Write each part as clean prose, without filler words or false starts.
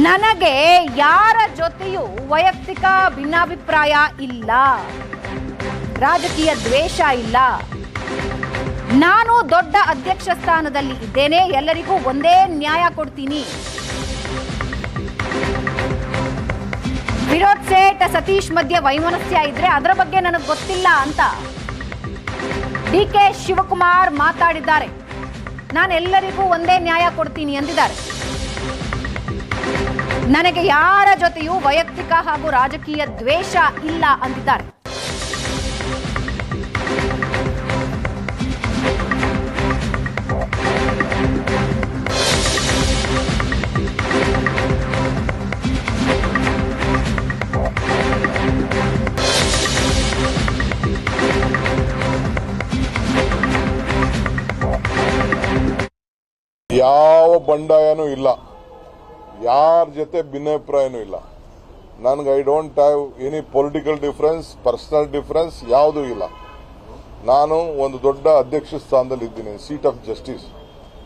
ನನಗೆ ಯಾರ ಜೊತೆಯೂ ವೈಯಕ್ತಿಕ ಭಿನ್ನಾಭಿಪ್ರಾಯ ಇಲ್ಲ, ರಾಜಕೀಯ ದ್ವೇಷ ಇಲ್ಲ. ನಾನು ದೊಡ್ಡ ಅಧ್ಯಕ್ಷ ಸ್ಥಾನದಲ್ಲಿ ಇದ್ದೇನೆ, ಎಲ್ಲರಿಗೂ ಒಂದೇ ನ್ಯಾಯ ಕೊಡ್ತೀನಿ. ವಿರೋಧ್ ಸೇಠ್ ಸತೀಶ್ ಮಧ್ಯೆ ವೈಮನಸ್ಯ ಇದ್ರೆ ಅದರ ಬಗ್ಗೆ ನನಗೆ ಗೊತ್ತಿಲ್ಲ ಅಂತ ಡಿಕೆ ಶಿವಕುಮಾರ್ ಮಾತಾಡಿದ್ದಾರೆ. ನಾನು ಎಲ್ಲರಿಗೂ ಒಂದೇ ನ್ಯಾಯ ಕೊಡ್ತೀನಿ ಎಂದಿದ್ದಾರೆ. ನನಗೆ ಯಾರ ಜೊತೆಯೂ ವೈಯಕ್ತಿಕ ಹಾಗೂ ರಾಜಕೀಯ ದ್ವೇಷ ಇಲ್ಲ ಅಂದಿದ್ದಾರೆ. ಯಾವ ಬಂಡಾಯನೂ ಇಲ್ಲ, ಯಾರ ಜೊತೆ ಭಿನ್ನಾಭಿಪ್ರಾಯನೂ ಇಲ್ಲ. ನನಗೆ I don't have any political difference, personal difference ಯಾವುದೂ ಇಲ್ಲ. ನಾನು ಒಂದು ದೊಡ್ಡ ಅಧ್ಯಕ್ಷ ಸ್ಥಾನದಲ್ಲಿ ಇದ್ದೀನಿ, ಸೀಟ್ ಆಫ್ ಜಸ್ಟಿಸ್.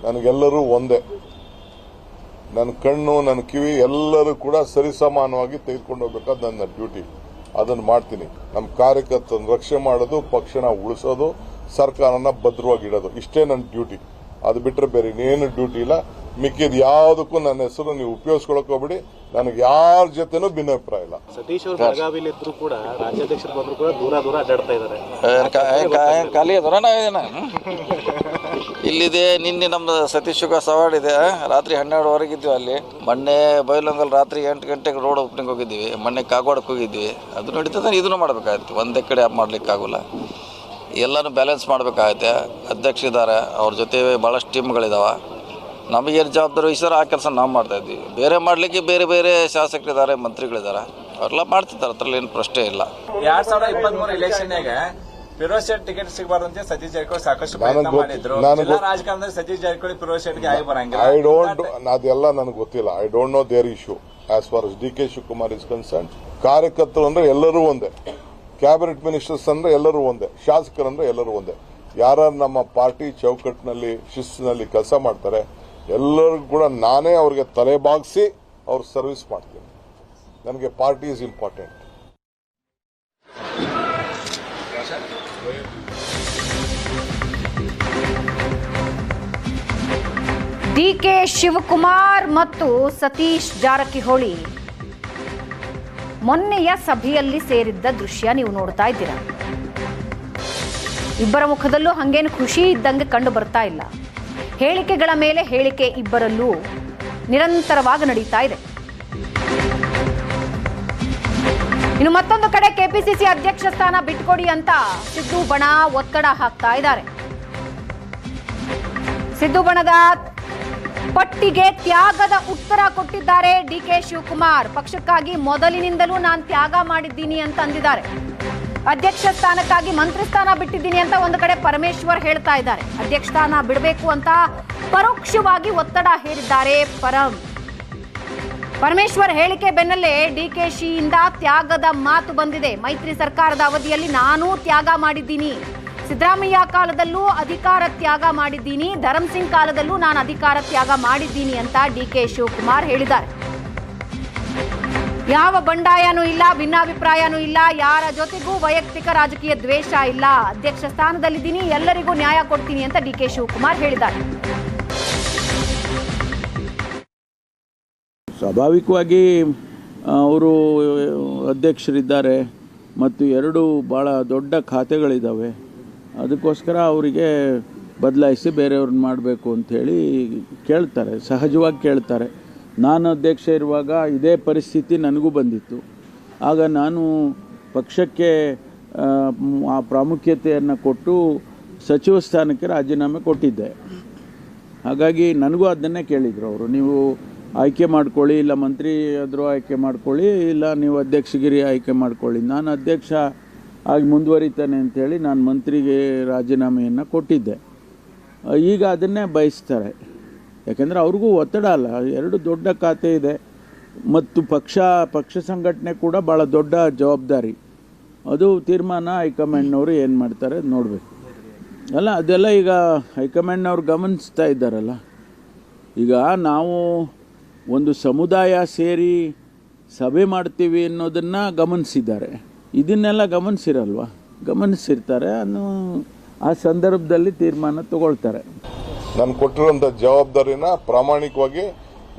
ನನಗೆಲ್ಲರೂ ಒಂದೇ, ನನ್ನ ಕಣ್ಣು ನನ್ನ ಕಿವಿ ಎಲ್ಲರೂ ಕೂಡ ಸರಿಸಮಾನವಾಗಿ ತೆಗೆದುಕೊಂಡು ಹೋಗ್ಬೇಕಾದ ನನ್ನ ಡ್ಯೂಟಿ. ಅದನ್ನು ಮಾಡ್ತೀನಿ. ನಮ್ಮ ಕಾರ್ಯಕರ್ತರನ್ನು ರಕ್ಷಣೆ ಮಾಡೋದು, ಪಕ್ಷನ ಉಳಿಸೋದು, ಸರ್ಕಾರನ ಭದ್ರವಾಗಿಡೋದು, ಇಷ್ಟೇ ನನ್ನ ಡ್ಯೂಟಿ. ಅದು ಬಿಟ್ಟರೆ ಬೇರೆ ಇನ್ನೇನು ಡ್ಯೂಟಿ ಇಲ್ಲ. ಮಿಕ್ಕಿದ ಯಾವುದಕ್ಕೂ ನನ್ನ ಹೆಸರು ನೀವು ಉಪಯೋಗಿಸ್ಕೊಳಕ್ ಹೋಗ್ಬಿಡಿ. ನನಗೆ ಯಾರ ಜೊತೆನೂ ಭಿನ್ನಾಭಿಪ್ರಾಯ ಇಲ್ಲ. ಸತೀಶ್ ಅವರು ಬೆಳಗಾವಿಲಿ ಇದ್ರು ಕೂಡ ರಾಜ್ಯಾಧ್ಯಕ್ಷರು ಬಂದ್ರು ಕೂಡ ದೂರ ದೂರ ಅಡ್ಡಾಡ್ತಾ ಇದ್ದಾರೆ. ಖಾಲಿ ಅದರ ಇಲ್ಲಿದೆ. ನಿನ್ನೆ ನಮ್ದು ಸತೀಶ್ ಸವಾಡ್ ಇದೆ. ರಾತ್ರಿ 12ವರೆಗೆ ಇದ್ವಿ ಅಲ್ಲಿ. ಮೊನ್ನೆ ಬೈಲೊಂಗಲ್ ರಾತ್ರಿ 8 ಗಂಟೆಗೆ ರೋಡ್ ಓಪನಿಂಗ್ ಹೋಗಿದ್ವಿ. ಮೊನ್ನೆ ಕಾಗವಾಡಕ್ಕೆ ಹೋಗಿದ್ವಿ. ಅದು ನಡೀತದೆ, ಇದನ್ನು ಮಾಡಬೇಕಾಗಿತ್ತು. ಒಂದೇ ಕಡೆ ಮಾಡ್ಲಿಕ್ಕಾಗಲ್ಲ, ಎಲ್ಲನೂ ಬ್ಯಾಲೆನ್ಸ್ ಮಾಡಬೇಕಾಗತ್ತೆ. ಅಧ್ಯಕ್ಷ ಇದ್ದಾರೆ, ಅವ್ರ ಜೊತೆ ಭಾಳಷ್ಟು ಟೀಮ್ಗಳಿದಾವೆ. ನಮಗೇನು ಜವಾಬ್ದಾರಿ ವಹಿಸಿದ್ರೆ ಆ ಕೆಲಸ ನಾವು ಮಾಡ್ತಾಯಿದ್ವಿ. ಬೇರೆ ಮಾಡಲಿಕ್ಕೆ ಬೇರೆ ಬೇರೆ ಶಾಸಕರಿದ್ದಾರೆ, ಮಂತ್ರಿಗಳಿದ್ದಾರೆ, ಅವರೆಲ್ಲ ಮಾಡ್ತಿದ್ದಾರೆ. ಅದರಲ್ಲಿ ಏನು ಪ್ರಶ್ನೆ ಇಲ್ಲ. 2023 ಇಲೆಕ್ಷನ್ಯಾಗ ಫಿರೋಜ್ ಶೇಟ್ ಟಿಕೆಟ್ ಸಿಗಬಾರ್ದು ಅಂತ ಸತೀಶ್ ಜಾರಕಿಹೊಳಿ ಸಾಕಷ್ಟು ಪ್ರಯತ್ನ ಮಾಡಿದ್ರು. ರಾಜಕಾರಣದಲ್ಲಿ ಸತೀಶ್ ಜಾರಕಿಹೊಳಿ ಫಿರೋಜ್ ಶೇಟ್ಗೆ ಆಗಿ ಬರಂಗಿಲ್ಲ. ಅದೆಲ್ಲ ನನಗೆ ಗೊತ್ತಿಲ್ಲ. I don't know their issue as far as D K Shivakumar is concern. ಕಾರ್ಯಕರ್ತರು ಅಂದ್ರೆ ಎಲ್ಲರೂ ಒಂದೇ, ಕ್ಯಾಬಿನೆಟ್ ಮಿನಿಸ್ಟರ್ಸ್ ಅಂದ್ರೆ ಎಲ್ಲರೂ ಒಂದೇ, ಶಾಸಕರಂದ್ರೆ ಎಲ್ಲರೂ ಒಂದೇ. ಯಾರು ನಮ್ಮ ಪಾರ್ಟಿ ಚೌಕಟ್ಟಿನಲ್ಲಿ ಶಿಸ್ತಿನಲ್ಲಿ ಕೆಲಸ ಮಾಡ್ತಾರೆ ಎಲ್ಲರಿಗೂ ಕೂಡ ನಾನೇ ಅವ್ರಿಗೆ ತಲೆ ಬಾಗಿಸಿ ಅವ್ರ ಸರ್ವಿಸ್ ಮಾಡ್ತೀನಿ. ನನಗೆ party is important. D K Shivakumar ಮತ್ತು ಸತೀಶ್ ಜಾರಕಿಹೊಳಿ ಮೊನ್ನೆಯ ಸಭೆಯಲ್ಲಿ ಸೇರಿದ್ದ ದೃಶ್ಯ ನೀವು ನೋಡ್ತಾ ಇದ್ದೀರಾ. ಇಬ್ಬರ ಮುಖದಲ್ಲೂ ಹಂಗೇನು ಖುಷಿ ಇದ್ದಂಗೆ ಕಂಡು ಬರ್ತಾ ಇಲ್ಲ. ಹೇಳಿಕೆಗಳ ಮೇಲೆ ಹೇಳಿಕೆ ಇಬ್ಬರಲ್ಲೂ ನಿರಂತರವಾಗಿ ನಡೀತಾ ಇದೆ. ಇನ್ನು ಮತ್ತೊಂದು ಕಡೆ ಕೆಪಿಸಿಸಿ ಅಧ್ಯಕ್ಷ ಸ್ಥಾನ ಬಿಟ್ಕೊಡಿ ಅಂತ ಸಿದ್ದು ಬಣ ಒತ್ತಡ ಹಾಕ್ತಾ ಇದ್ದಾರೆ. ಸಿದ್ದು ಬಣದ ಪಟ್ಟಿಗೆ ತ್ಯಾಗದ ಉತ್ತರ ಕೊಟ್ಟಿದ್ದಾರೆ ಡಿಕೆ ಶಿವಕುಮಾರ್. ಪಕ್ಷಕ್ಕಾಗಿ ಮೊದಲಿನಿಂದಲೂ ನಾನು ತ್ಯಾಗ ಮಾಡಿದ್ದೀನಿ ಅಂತ ಅಂದಿದ್ದಾರೆ. ಅಧ್ಯಕ್ಷ ಸ್ಥಾನಕ್ಕಾಗಿ ಮಂತ್ರಿ ಸ್ಥಾನ ಬಿಟ್ಟಿದ್ದೀನಿ ಅಂತ ಒಂದು ಕಡೆ ಪರಮೇಶ್ವರ್ ಹೇಳ್ತಾ ಇದ್ದಾರೆ. ಅಧ್ಯಕ್ಷ ಸ್ಥಾನ ಬಿಡಬೇಕು ಅಂತ ಪರೋಕ್ಷವಾಗಿ ಒತ್ತಡ ಹೇರಿದ್ದಾರೆ ಪರಮೇಶ್ವರ್ ಹೇಳಿಕೆ ಬೆನ್ನಲ್ಲೇ ಡಿಕೆಶಿಯಿಂದ ತ್ಯಾಗದ ಮಾತು ಬಂದಿದೆ. ಮೈತ್ರಿ ಸರ್ಕಾರದ ಅವಧಿಯಲ್ಲಿ ನಾನೂ ತ್ಯಾಗ ಮಾಡಿದ್ದೀನಿ, ಸಿದ್ದರಾಮಯ್ಯ ಕಾಲದಲ್ಲೂ ಅಧಿಕಾರ ತ್ಯಾಗ ಮಾಡಿದ್ದೀನಿ, ಧರ್ಮಸಿಂಗ್ ಕಾಲದಲ್ಲೂ ನಾನು ಅಧಿಕಾರ ತ್ಯಾಗ ಮಾಡಿದ್ದೀನಿ ಅಂತ ಡಿಕೆ ಶಿವಕುಮಾರ್ ಹೇಳಿದ್ದಾರೆ. ಯಾವ ಬಂಡಾಯನೂ ಇಲ್ಲ, ಭಿನ್ನಾಭಿಪ್ರಾಯನೂ ಇಲ್ಲ, ಯಾರ ಜೊತೆಗೂ ವೈಯಕ್ತಿಕ ರಾಜಕೀಯ ದ್ವೇಷ ಇಲ್ಲ, ಅಧ್ಯಕ್ಷ ಸ್ಥಾನದಲ್ಲಿದ್ದೀನಿ, ಎಲ್ಲರಿಗೂ ನ್ಯಾಯ ಕೊಡ್ತೀನಿ ಅಂತ ಡಿಕೆ ಶಿವಕುಮಾರ್ ಹೇಳಿದ್ದಾರೆ. ಸ್ವಾಭಾವಿಕವಾಗಿ ಅವರು ಅಧ್ಯಕ್ಷರಿದ್ದಾರೆ ಮತ್ತು 2 ಭಾಳ ದೊಡ್ಡ ಖಾತೆಗಳಿದ್ದಾವೆ. ಅದಕ್ಕೋಸ್ಕರ ಅವರಿಗೆ ಬದಲಾಯಿಸಿ ಬೇರೆಯವ್ರನ್ನ ಮಾಡಬೇಕು ಅಂಥೇಳಿ ಕೇಳ್ತಾರೆ, ಸಹಜವಾಗಿ ಕೇಳ್ತಾರೆ. ನಾನು ಅಧ್ಯಕ್ಷ ಇರುವಾಗ ಇದೇ ಪರಿಸ್ಥಿತಿ ನನಗೂ ಬಂದಿತ್ತು. ಆಗ ನಾನು ಪಕ್ಷಕ್ಕೆ ಆ ಪ್ರಾಮುಖ್ಯತೆಯನ್ನು ಕೊಟ್ಟು ಸಚಿವ ಸ್ಥಾನಕ್ಕೆ ರಾಜೀನಾಮೆ ಕೊಟ್ಟಿದ್ದೆ. ಹಾಗಾಗಿ ನನಗೂ ಅದನ್ನೇ ಕೇಳಿದರು ಅವರು, ನೀವು ಆಯ್ಕೆ ಮಾಡ್ಕೊಳ್ಳಿ, ಇಲ್ಲ ಮಂತ್ರಿ ಆದರೂ ಆಯ್ಕೆ ಮಾಡ್ಕೊಳ್ಳಿ, ಇಲ್ಲ ನೀವು ಅಧ್ಯಕ್ಷಗಿರಿ ಆಯ್ಕೆ ಮಾಡ್ಕೊಳ್ಳಿ. ನಾನು ಅಧ್ಯಕ್ಷ ಆಗಿ ಮುಂದುವರಿತಾನೆ ಅಂಥೇಳಿ ನಾನು ಮಂತ್ರಿಗೆ ರಾಜೀನಾಮೆಯನ್ನು ಕೊಟ್ಟಿದ್ದೆ. ಈಗ ಅದನ್ನೇ ಬಯಸ್ತಾರೆ. ಯಾಕೆಂದರೆ ಅವ್ರಿಗೂ ಒತ್ತಡ ಅಲ್ಲ, 2 ದೊಡ್ಡ ಖಾತೆ ಇದೆ ಮತ್ತು ಪಕ್ಷ ಸಂಘಟನೆ ಕೂಡ ಭಾಳ ದೊಡ್ಡ ಜವಾಬ್ದಾರಿ. ಅದು ತೀರ್ಮಾನ ಹೈಕಮಾಂಡ್ನವರು ಏನು ಮಾಡ್ತಾರೆ ನೋಡಬೇಕು. ಅಲ್ಲ ಅದೆಲ್ಲ ಈಗ ಹೈಕಮಾಂಡ್ನವ್ರು ಗಮನಿಸ್ತಾ ಇದ್ದಾರಲ್ಲ. ಈಗ ನಾವು ಒಂದು ಸಮುದಾಯ ಸೇರಿ ಸಭೆ ಮಾಡ್ತೀವಿ ಅನ್ನೋದನ್ನು ಗಮನಿಸಿದ್ದಾರೆ. ಇದನ್ನೆಲ್ಲ ಗಮನಿಸಿರಲ್ವ? ಗಮನಿಸಿರ್ತಾರೆ, ಅನ್ನೋ ಆ ಸಂದರ್ಭದಲ್ಲಿ ತೀರ್ಮಾನ ತಗೊಳ್ತಾರೆ. ನಾನು ಕೊಟ್ಟಿರುವಂಥ ಜವಾಬ್ದಾರಿನ ಪ್ರಾಮಾಣಿಕವಾಗಿ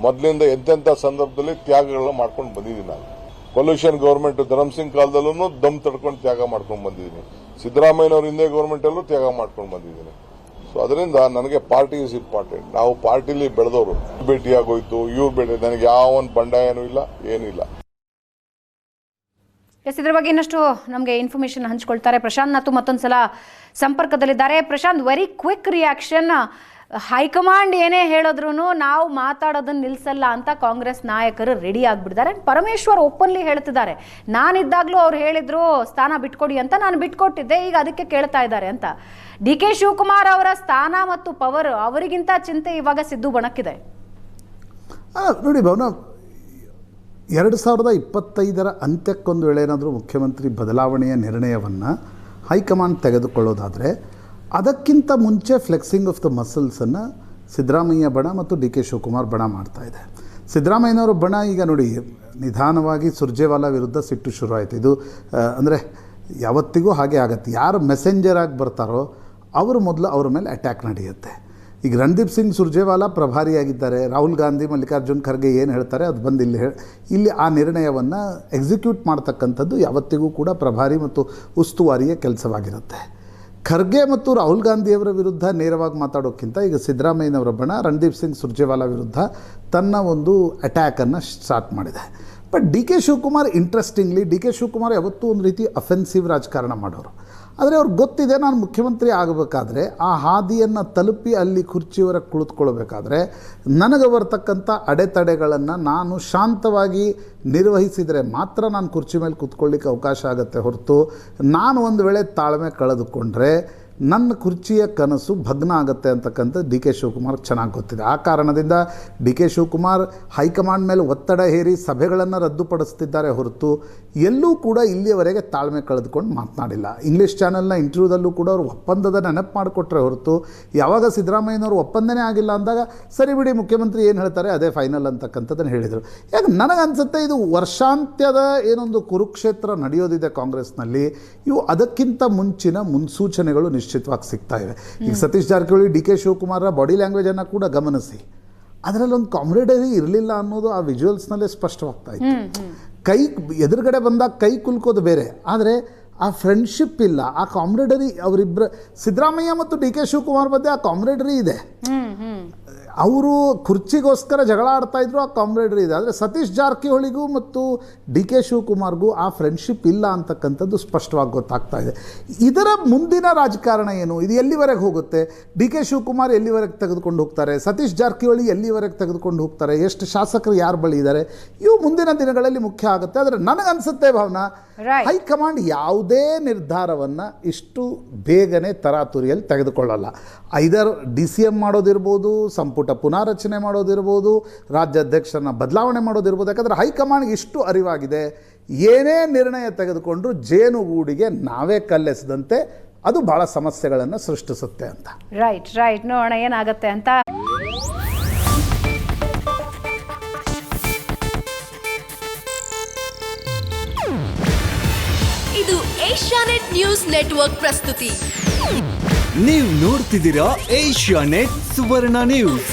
ಮೊದಲಿಂದ ಎಂತೆಂಥ ಸಂದರ್ಭದಲ್ಲಿ ತ್ಯಾಗಗಳನ್ನ ಮಾಡ್ಕೊಂಡು ಬಂದಿದ್ದೀನಿ. ನಾನು ಪೊಲ್ಯೂಷನ್ ಗೌರ್ಮೆಂಟ್ ಧರ್ಮಸಿಂಗ್ ಕಾಲದಲ್ಲೂ ದಮ್ ತಡ್ಕೊಂಡು ತ್ಯಾಗ ಮಾಡ್ಕೊಂಡು ಬಂದಿದ್ದೀನಿ. ಸಿದ್ದರಾಮಯ್ಯನವ್ರ ಹಿಂದೆ ಗೌರ್ಮೆಂಟಲ್ಲೂ ತ್ಯಾಗ ಮಾಡ್ಕೊಂಡು ಬಂದಿದ್ದೀನಿ. ಸೊ ಅದರಿಂದ ನನಗೆ ಪಾರ್ಟಿ ಇಸ್ ಇಂಪಾರ್ಟೆಂಟ್. ನಾವು ಪಾರ್ಟಿಲಿ ಬೆಳೆದವರು. ಭೇಟಿಯಾಗೋಯ್ತು, ಇವ್ರು ಭೇಟಿ, ನನಗೆ ಯಾವ ಬಂಡಾಯನೂ ಇಲ್ಲ, ಏನಿಲ್ಲ. ಎಸ್, ಇದ್ರ ಬಗ್ಗೆ ಇನ್ನಷ್ಟು ನಮಗೆ ಇನ್ಫಾರ್ಮೇಶನ್ ಹಂಚ್ಕೊಳ್ತಾರೆ ಪ್ರಶಾಂತ್ ನಾತು ಮತ್ತೊಂದ್ಸಲ ಸಂಪರ್ಕದಲ್ಲಿದ್ದಾರೆ. Prashant, very quick reaction. High command ಏನೇ ಹೇಳಿದ್ರು ನಾವು ಮಾತಾಡೋದನ್ನ ನಿಲ್ಲಿಸಲ್ಲ ಅಂತ ಕಾಂಗ್ರೆಸ್ ನಾಯಕರು ರೆಡಿ ಆಗಿಬಿಟ್ಟಿದ್ದಾರೆ. ಪರಮೇಶ್ವರ್ ಓಪನ್ಲಿ ಹೇಳ್ತಿದ್ದಾರೆ, ನಾನಿದ್ದಾಗಲೂ ಅವ್ರು ಹೇಳಿದ್ರು ಸ್ಥಾನ ಬಿಟ್ಕೊಡಿ ಅಂತ, ನಾನು ಬಿಟ್ಕೊಟ್ಟಿದ್ದೆ, ಈಗ ಅದಕ್ಕೆ ಕೇಳ್ತಾ ಇದ್ದಾರೆ ಅಂತ. ಡಿ ಕೆ ಶಿವಕುಮಾರ್ ಅವರ ಸ್ಥಾನ ಮತ್ತು ಪವರ್ ಅವರಿಗಿಂತ ಚಿಂತೆ ಇವಾಗ ಸಿದ್ದು ಬಣಕ್ಕಿದೆ. ನೋಡಿ ಭವನ, 2025 ಅಂತ್ಯಕ್ಕೊಂದು ವೇಳೆ ಏನಾದರೂ ಮುಖ್ಯಮಂತ್ರಿ ಬದಲಾವಣೆಯ ನಿರ್ಣಯವನ್ನು ಹೈಕಮಾಂಡ್ ತೆಗೆದುಕೊಳ್ಳೋದಾದರೆ ಅದಕ್ಕಿಂತ ಮುಂಚೆ ಫ್ಲೆಕ್ಸಿಂಗ್ ಆಫ್ ದ ಮಸಲ್ಸನ್ನು ಸಿದ್ದರಾಮಯ್ಯ ಬಣ ಮತ್ತು ಡಿ ಕೆ ಶಿವಕುಮಾರ್ ಬಣ ಮಾಡ್ತಾಯಿದೆ. ಸಿದ್ದರಾಮಯ್ಯನವರು ಬಣ ಈಗ ನೋಡಿ ನಿಧಾನವಾಗಿ ಸುರ್ಜೇವಾಲಾ ವಿರುದ್ಧ ಸಿಟ್ಟು ಶುರು ಆಯಿತು. ಇದು ಅಂದರೆ ಯಾವತ್ತಿಗೂ ಹಾಗೆ ಆಗುತ್ತೆ. ಯಾರು ಮೆಸೆಂಜರ್ ಆಗಿ ಬರ್ತಾರೋ ಅವರು ಮೊದಲು ಅವ್ರ ಮೇಲೆ ಅಟ್ಯಾಕ್ ನಡೆಯುತ್ತೆ. ಈಗ ರಣದೀಪ್ ಸಿಂಗ್ ಸುರ್ಜೇವಾಲಾ ಪ್ರಭಾರಿಯಾಗಿದ್ದಾರೆ. ರಾಹುಲ್ ಗಾಂಧಿ, ಮಲ್ಲಿಕಾರ್ಜುನ್ ಖರ್ಗೆ ಏನು ಹೇಳ್ತಾರೆ ಅದು ಬಂದು ಇಲ್ಲಿ ಆ ನಿರ್ಣಯವನ್ನು ಎಕ್ಸಿಕ್ಯೂಟ್ ಮಾಡ್ತಕ್ಕಂಥದ್ದು ಯಾವತ್ತಿಗೂ ಕೂಡ ಪ್ರಭಾರಿ ಮತ್ತು ಉಸ್ತುವಾರಿಯ ಕೆಲಸವಾಗಿರುತ್ತೆ. ಖರ್ಗೆ ಮತ್ತು ರಾಹುಲ್ ಗಾಂಧಿಯವರ ವಿರುದ್ಧ ನೇರವಾಗಿ ಮಾತಾಡೋಕ್ಕಿಂತ ಈಗ ಸಿದ್ದರಾಮಯ್ಯನವರ ಬಣ ರಣದೀಪ್ ಸಿಂಗ್ ಸುರ್ಜೇವಾಲಾ ವಿರುದ್ಧ ತನ್ನ ಒಂದು ಅಟ್ಯಾಕನ್ನು ಸ್ಟಾರ್ಟ್ ಮಾಡಿದೆ. But D K Shivakumar interestingly, D K Shivakumar ಯಾವತ್ತೂ ಒಂದು ರೀತಿ ಅಫೆನ್ಸಿವ್ ರಾಜಕಾರಣ ಮಾಡೋರು. ಆದರೆ ಅವ್ರಿಗೆ ಗೊತ್ತಿದೆ, ನಾನು ಮುಖ್ಯಮಂತ್ರಿ ಆಗಬೇಕಾದ್ರೆ ಆ ಹಾದಿಯನ್ನು ತಲುಪಿ ಅಲ್ಲಿ ಕುರ್ಚಿಯವರೆಗೆ ಕುಳಿತುಕೊಳ್ಬೇಕಾದ್ರೆ ನನಗೆ ಬರ್ತಕ್ಕಂಥ ಅಡೆತಡೆಗಳನ್ನು ನಾನು ಶಾಂತವಾಗಿ ನಿರ್ವಹಿಸಿದರೆ ಮಾತ್ರ ನಾನು ಕುರ್ಚಿ ಮೇಲೆ ಕೂತ್ಕೊಳ್ಳಿಕ್ಕೆ ಅವಕಾಶ ಆಗುತ್ತೆ ಹೊರತು ನಾನು ಒಂದು ವೇಳೆ ತಾಳ್ಮೆ ಕಳೆದುಕೊಂಡ್ರೆ ನನ್ನ ಕುರ್ಚಿಯ ಕನಸು ಭಗ್ನ ಆಗುತ್ತೆ ಅಂತಕ್ಕಂಥ ಡಿ ಕೆ ಶಿವಕುಮಾರ್ ಚೆನ್ನಾಗಿ ಗೊತ್ತಿದೆ. ಆ ಕಾರಣದಿಂದ ಡಿ ಕೆ ಶಿವಕುಮಾರ್ ಹೈಕಮಾಂಡ್ ಮೇಲೆ ಒತ್ತಡ ಹೇರಿ ಸಭೆಗಳನ್ನು ರದ್ದುಪಡಿಸ್ತಿದ್ದಾರೆ ಹೊರತು ಎಲ್ಲೂ ಕೂಡ ಇಲ್ಲಿಯವರೆಗೆ ತಾಳ್ಮೆ ಕಳೆದುಕೊಂಡು ಮಾತನಾಡಿಲ್ಲ. ಇಂಗ್ಲೀಷ್ ಚಾನೆಲ್ನ ಇಂಟರ್ವ್ಯೂದಲ್ಲೂ ಕೂಡ ಅವರು ಒಪ್ಪಂದದ ನೆನಪು ಮಾಡಿಕೊಟ್ರೆ ಹೊರತು ಯಾವಾಗ ಸಿದ್ದರಾಮಯ್ಯನವರು ಒಪ್ಪಂದನೇ ಆಗಿಲ್ಲ ಅಂದಾಗ ಸರಿ ಬಿಡಿ ಮುಖ್ಯಮಂತ್ರಿ ಏನು ಹೇಳ್ತಾರೆ ಅದೇ ಫೈನಲ್ ಅಂತಕ್ಕಂಥದ್ದನ್ನು ಹೇಳಿದರು. ಯಾಕೆ ನನಗನ್ಸುತ್ತೆ ಇದು ವರ್ಷಾಂತ್ಯದ ಏನೊಂದು ಕುರುಕ್ಷೇತ್ರ ನಡೆಯೋದಿದೆ ಕಾಂಗ್ರೆಸ್ನಲ್ಲಿ, ಇವು ಅದಕ್ಕಿಂತ ಮುಂಚಿನ ಮುನ್ಸೂಚನೆಗಳು ನಿಶ್ಚಿತವಾಗಿ ಸಿಗ್ತಾ ಇವೆ. ಈಗ Satish Jarkiholi, D K Shivakumar body ಲ್ಯಾಂಗ್ವೇಜನ್ನು ಕೂಡ ಗಮನಿಸಿ, ಅದರಲ್ಲೊಂದು ಕಾಮ್ರೇಡರಿ ಇರಲಿಲ್ಲ ಅನ್ನೋದು ಆ ವಿಜುವಲ್ಸ್ನಲ್ಲೇ ಸ್ಪಷ್ಟವಾಗ್ತಾ ಇತ್ತು. ಕೈ ಎದುರುಗಡೆ ಬಂದಾಗ ಕೈ ಕುಲ್ಕೋದು ಬೇರೆ, ಆದರೆ ಆ ಫ್ರೆಂಡ್ಶಿಪ್ ಇಲ್ಲ, ಆ ಕಾಮ್ರೇಡರಿ ಅವರಿಬ್ಬರ ಸಿದ್ದರಾಮಯ್ಯ ಮತ್ತು ಡಿ ಕೆ ಶಿವಕುಮಾರ್ ಮಧ್ಯೆ ಆ ಕಾಮ್ರೇಡರಿ ಇದೆ. ಅವರು ಕುರ್ಚಿಗೋಸ್ಕರ ಜಗಳ ಆಡ್ತಾಯಿದ್ರು, ಆ ಕಾಮ್ರೇಡರಿ ಇದೆ. ಆದರೆ ಸತೀಶ್ ಜಾರಕಿಹೊಳಿಗೂ ಮತ್ತು ಡಿ ಕೆ ಶಿವಕುಮಾರ್ಗೂ ಆ ಫ್ರೆಂಡ್ಶಿಪ್ ಇಲ್ಲ ಅಂತಕ್ಕಂಥದ್ದು ಸ್ಪಷ್ಟವಾಗಿ ಗೊತ್ತಾಗ್ತಾ ಇದೆ. ಇದರ ಮುಂದಿನ ರಾಜಕಾರಣ ಏನು, ಇದು ಎಲ್ಲಿವರೆಗೆ ಹೋಗುತ್ತೆ, ಡಿ ಕೆ ಶಿವಕುಮಾರ್ ಎಲ್ಲಿವರೆಗೆ ತೆಗೆದುಕೊಂಡು ಹೋಗ್ತಾರೆ, ಸತೀಶ್ ಜಾರಕಿಹೊಳಿ ಎಲ್ಲಿವರೆಗೆ ತೆಗೆದುಕೊಂಡು ಹೋಗ್ತಾರೆ, ಎಷ್ಟು ಶಾಸಕರು ಯಾರು ಬಳಿ ಇದ್ದಾರೆ, ಇವು ಮುಂದಿನ ದಿನಗಳಲ್ಲಿ ಮುಖ್ಯ ಆಗುತ್ತೆ. ಆದರೆ ನನಗನ್ಸುತ್ತೆ ಭಾವನಾ, ಹೈಕಮಾಂಡ್ ಯಾವುದೇ ನಿರ್ಧಾರವನ್ನು ಇಷ್ಟು ಬೇಗನೆ ತರಾತುರಿಯಲ್ಲಿ ತೆಗೆದುಕೊಳ್ಳಲ್ಲ. ಐದರ್ DCM ಮಾಡೋದಿರ್ಬೋದು, ಸಂಪುಟ ಪುನಾರಚನೆ ಮಾಡೋದಿರ್ಬೋದು, ರಾಜ್ಯಾಧ್ಯಕ್ಷರನ್ನ ಬದಲಾವಣೆ ಮಾಡೋದಿರ್ಬೋದು. ಯಾಕಂದರೆ ಹೈಕಮಾಂಡ್ಗೆ ಇಷ್ಟು ಅರಿವಾಗಿದೆ, ಏನೇ ನಿರ್ಣಯ ತೆಗೆದುಕೊಂಡ್ರು ಜೇನುಗೂಡಿಗೆ ನಾವೇ ಕಲ್ಲೆಸದಂತೆ ಅದು ಭಾಳ ಸಮಸ್ಯೆಗಳನ್ನು ಸೃಷ್ಟಿಸುತ್ತೆ ಅಂತ. ರೈಟ್ ನೋಡೋಣ ಏನಾಗುತ್ತೆ ಅಂತ. ಇದು ಏಷ್ಯಾನೆಟ್ ನ್ಯೂಸ್ ನೆಟ್ವರ್ಕ್ ಪ್ರಸ್ತುತಿ. ನೀವು ನೋಡ್ತಿದ್ದೀರಾ ಏಷ್ಯಾನೆಟ್ ಸುವರ್ಣ ನ್ಯೂಸ್.